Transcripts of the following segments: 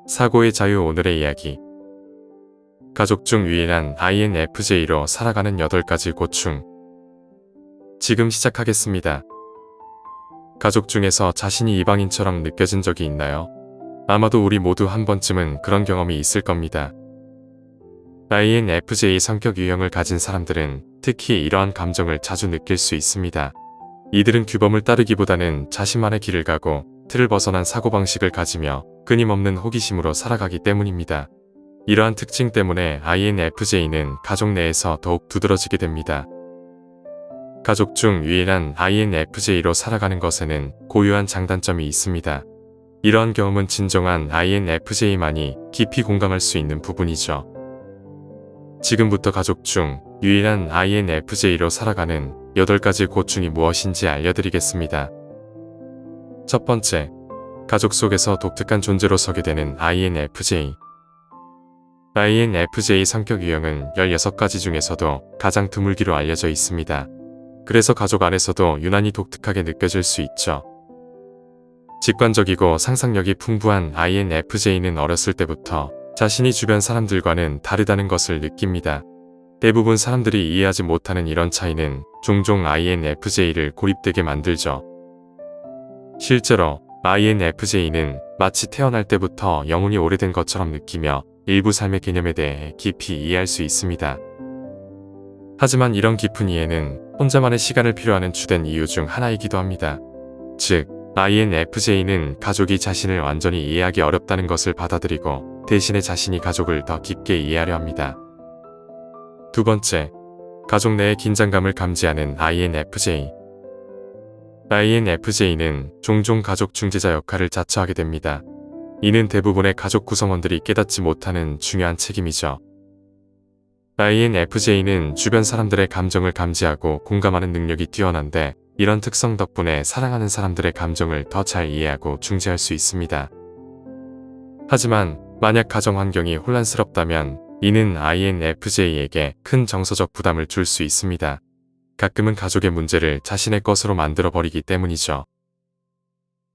사고의 자유. 오늘의 이야기. 가족 중 유일한 INFJ로 살아가는 8가지 고충. 지금 시작하겠습니다. 가족 중에서 자신이 이방인처럼 느껴진 적이 있나요? 아마도 우리 모두 한 번쯤은 그런 경험이 있을 겁니다. INFJ 성격 유형을 가진 사람들은 특히 이러한 감정을 자주 느낄 수 있습니다. 이들은 규범을 따르기보다는 자신만의 길을 가고 틀을 벗어난 사고방식을 가지며 끊임없는 호기심으로 살아가기 때문입니다. 이러한 특징 때문에 INFJ는 가족 내에서 더욱 두드러지게 됩니다. 가족 중 유일한 INFJ로 살아가는 것에는 고유한 장단점이 있습니다. 이러한 경험은 진정한 INFJ만이 깊이 공감할 수 있는 부분이죠. 지금부터 가족 중 유일한 INFJ로 살아가는 8가지 고충이 무엇인지 알려드리겠습니다. 첫 번째, 가족 속에서 독특한 존재로 서게 되는 INFJ. INFJ 성격 유형은 16가지 중에서도 가장 드물기로 알려져 있습니다. 그래서 가족 안에서도 유난히 독특하게 느껴질 수 있죠. 직관적이고 상상력이 풍부한 INFJ는 어렸을 때부터 자신이 주변 사람들과는 다르다는 것을 느낍니다. 대부분 사람들이 이해하지 못하는 이런 차이는 종종 INFJ를 고립되게 만들죠. 실제로 INFJ는 마치 태어날 때부터 영혼이 오래된 것처럼 느끼며 일부 삶의 개념에 대해 깊이 이해할 수 있습니다. 하지만 이런 깊은 이해는 혼자만의 시간을 필요하는 주된 이유 중 하나이기도 합니다. 즉, INFJ는 가족이 자신을 완전히 이해하기 어렵다는 것을 받아들이고 대신에 자신이 가족을 더 깊게 이해하려 합니다. 두 번째, 가족 내의 긴장감을 감지하는 INFJ. INFJ는 종종 가족 중재자 역할을 자처하게 됩니다. 이는 대부분의 가족 구성원들이 깨닫지 못하는 중요한 책임이죠. INFJ는 주변 사람들의 감정을 감지하고 공감하는 능력이 뛰어난데 이런 특성 덕분에 사랑하는 사람들의 감정을 더 잘 이해하고 중재할 수 있습니다. 하지만 만약 가정 환경이 혼란스럽다면 이는 INFJ에게 큰 정서적 부담을 줄 수 있습니다. 가끔은 가족의 문제를 자신의 것으로 만들어 버리기 때문이죠.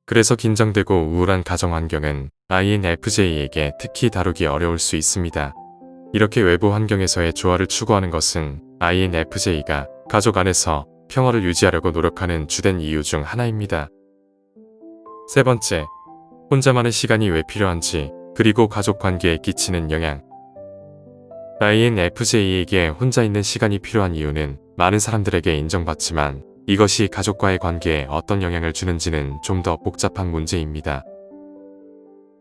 그래서 긴장되고 우울한 가정 환경은 INFJ에게 특히 다루기 어려울 수 있습니다. 이렇게 외부 환경에서의 조화를 추구하는 것은 INFJ가 가족 안에서 평화를 유지하려고 노력하는 주된 이유 중 하나입니다. 세 번째, 혼자만의 시간이 왜 필요한지 그리고 가족 관계에 끼치는 영향. INFJ에게 혼자 있는 시간이 필요한 이유는 많은 사람들에게 인정받지만 이것이 가족과의 관계에 어떤 영향을 주는지는 좀 더 복잡한 문제입니다.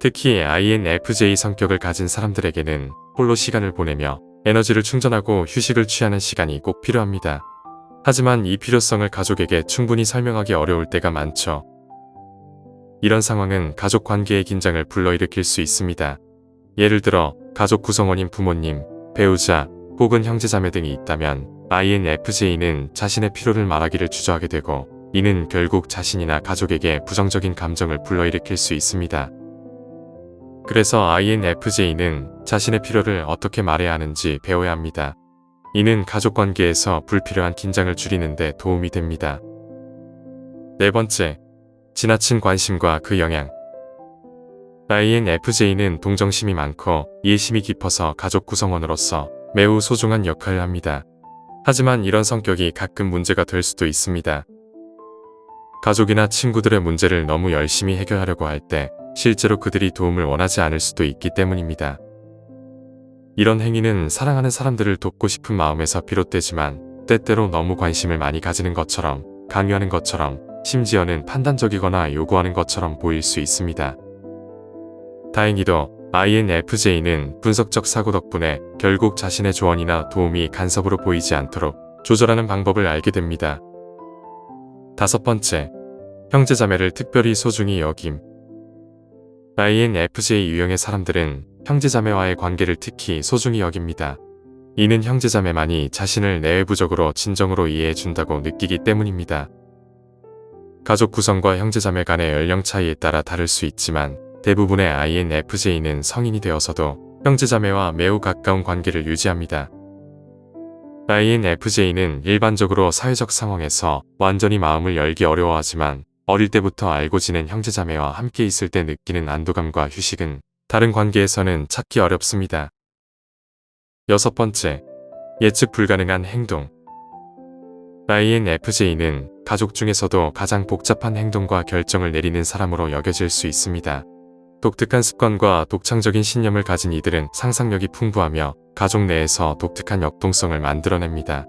특히 INFJ 성격을 가진 사람들에게는 홀로 시간을 보내며 에너지를 충전하고 휴식을 취하는 시간이 꼭 필요합니다. 하지만 이 필요성을 가족에게 충분히 설명하기 어려울 때가 많죠. 이런 상황은 가족 관계의 긴장을 불러일으킬 수 있습니다. 예를 들어 가족 구성원인 부모님, 배우자 혹은 형제자매 등이 있다면 INFJ는 자신의 필요를 말하기를 주저하게 되고 이는 결국 자신이나 가족에게 부정적인 감정을 불러일으킬 수 있습니다. 그래서 INFJ는 자신의 필요를 어떻게 말해야 하는지 배워야 합니다. 이는 가족 관계에서 불필요한 긴장을 줄이는 데 도움이 됩니다. 네 번째, 지나친 관심과 그 영향. INFJ는 동정심이 많고 이해심이 깊어서 가족 구성원으로서 매우 소중한 역할을 합니다. 하지만 이런 성격이 가끔 문제가 될 수도 있습니다. 가족이나 친구들의 문제를 너무 열심히 해결하려고 할 때 실제로 그들이 도움을 원하지 않을 수도 있기 때문입니다. 이런 행위는 사랑하는 사람들을 돕고 싶은 마음에서 비롯되지만 때때로 너무 관심을 많이 가지는 것처럼, 강요하는 것처럼, 심지어는 판단적이거나 요구하는 것처럼 보일 수 있습니다. 다행히도 INFJ는 분석적 사고 덕분에 결국 자신의 조언이나 도움이 간섭으로 보이지 않도록 조절하는 방법을 알게 됩니다. 다섯 번째, 형제자매를 특별히 소중히 여김. INFJ 유형의 사람들은 형제자매와의 관계를 특히 소중히 여깁니다. 이는 형제자매만이 자신을 내외부적으로 진정으로 이해해준다고 느끼기 때문입니다. 가족 구성과 형제자매 간의 연령 차이에 따라 다를 수 있지만 대부분의 INFJ는 성인이 되어서도 형제자매와 매우 가까운 관계를 유지합니다. INFJ는 일반적으로 사회적 상황에서 완전히 마음을 열기 어려워하지만 어릴 때부터 알고 지낸 형제자매와 함께 있을 때 느끼는 안도감과 휴식은 다른 관계에서는 찾기 어렵습니다. 6번째, 예측 불가능한 행동. INFJ는 가족 중에서도 가장 복잡한 행동과 결정을 내리는 사람으로 여겨질 수 있습니다. 독특한 습관과 독창적인 신념을 가진 이들은 상상력이 풍부하며 가족 내에서 독특한 역동성을 만들어냅니다.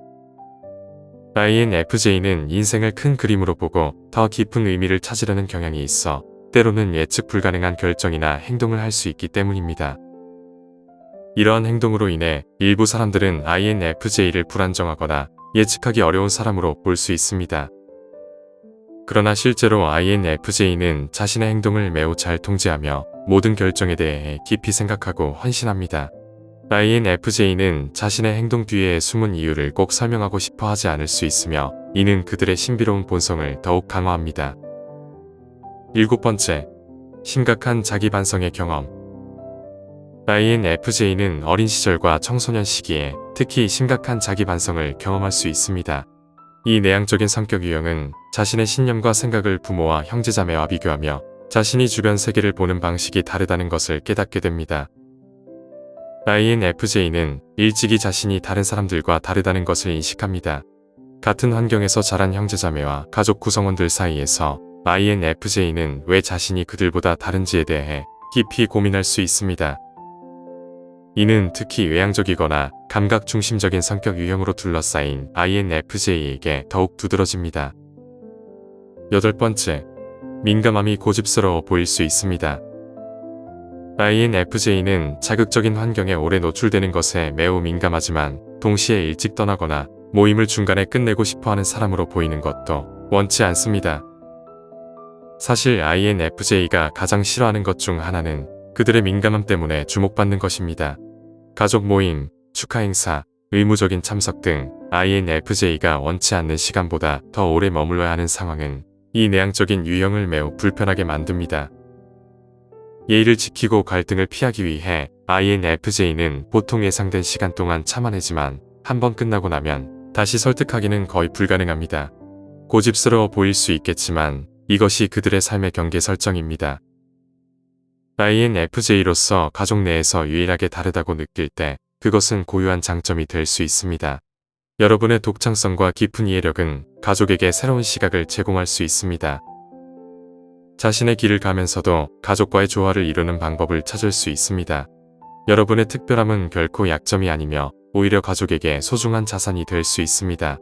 INFJ는 인생을 큰 그림으로 보고 더 깊은 의미를 찾으려는 경향이 있어 때로는 예측 불가능한 결정이나 행동을 할 수 있기 때문입니다. 이러한 행동으로 인해 일부 사람들은 INFJ를 불안정하거나 예측하기 어려운 사람으로 볼 수 있습니다. 그러나 실제로 INFJ는 자신의 행동을 매우 잘 통제하며 모든 결정에 대해 깊이 생각하고 헌신합니다. INFJ는 자신의 행동 뒤에 숨은 이유를 꼭 설명하고 싶어 하지 않을 수 있으며 이는 그들의 신비로운 본성을 더욱 강화합니다. 7번째, 심각한 자기 반성의 경험. INFJ는 어린 시절과 청소년 시기에 특히 심각한 자기 반성을 경험할 수 있습니다. 이 내향적인 성격 유형은 자신의 신념과 생각을 부모와 형제자매와 비교하며 자신이 주변 세계를 보는 방식이 다르다는 것을 깨닫게 됩니다. INFJ는 일찍이 자신이 다른 사람들과 다르다는 것을 인식합니다. 같은 환경에서 자란 형제자매와 가족 구성원들 사이에서 INFJ는 왜 자신이 그들보다 다른지에 대해 깊이 고민할 수 있습니다. 이는 특히 외향적이거나 감각 중심적인 성격 유형으로 둘러싸인 INFJ에게 더욱 두드러집니다. 8번째, 민감함이 고집스러워 보일 수 있습니다. INFJ는 자극적인 환경에 오래 노출되는 것에 매우 민감하지만 동시에 일찍 떠나거나 모임을 중간에 끝내고 싶어하는 사람으로 보이는 것도 원치 않습니다. 사실 INFJ가 가장 싫어하는 것 중 하나는 그들의 민감함 때문에 주목받는 것입니다. 가족 모임, 축하 행사, 의무적인 참석 등 INFJ가 원치 않는 시간보다 더 오래 머물러야 하는 상황은 이 내향적인 유형을 매우 불편하게 만듭니다. 예의를 지키고 갈등을 피하기 위해 INFJ는 보통 예상된 시간 동안 참아내지만 한번 끝나고 나면 다시 설득하기는 거의 불가능합니다. 고집스러워 보일 수 있겠지만 이것이 그들의 삶의 경계 설정입니다. INFJ로서 가족 내에서 유일하게 다르다고 느낄 때 그것은 고유한 장점이 될 수 있습니다. 여러분의 독창성과 깊은 이해력은 가족에게 새로운 시각을 제공할 수 있습니다. 자신의 길을 가면서도 가족과의 조화를 이루는 방법을 찾을 수 있습니다. 여러분의 특별함은 결코 약점이 아니며 오히려 가족에게 소중한 자산이 될 수 있습니다.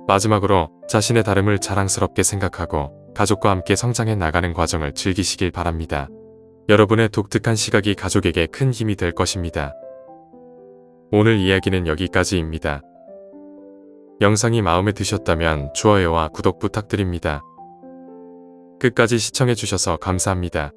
마지막으로 자신의 다름을 자랑스럽게 생각하고 가족과 함께 성장해 나가는 과정을 즐기시길 바랍니다. 여러분의 독특한 시각이 가족에게 큰 힘이 될 것입니다. 오늘 이야기는 여기까지입니다. 영상이 마음에 드셨다면 좋아요와 구독 부탁드립니다. 끝까지 시청해주셔서 감사합니다.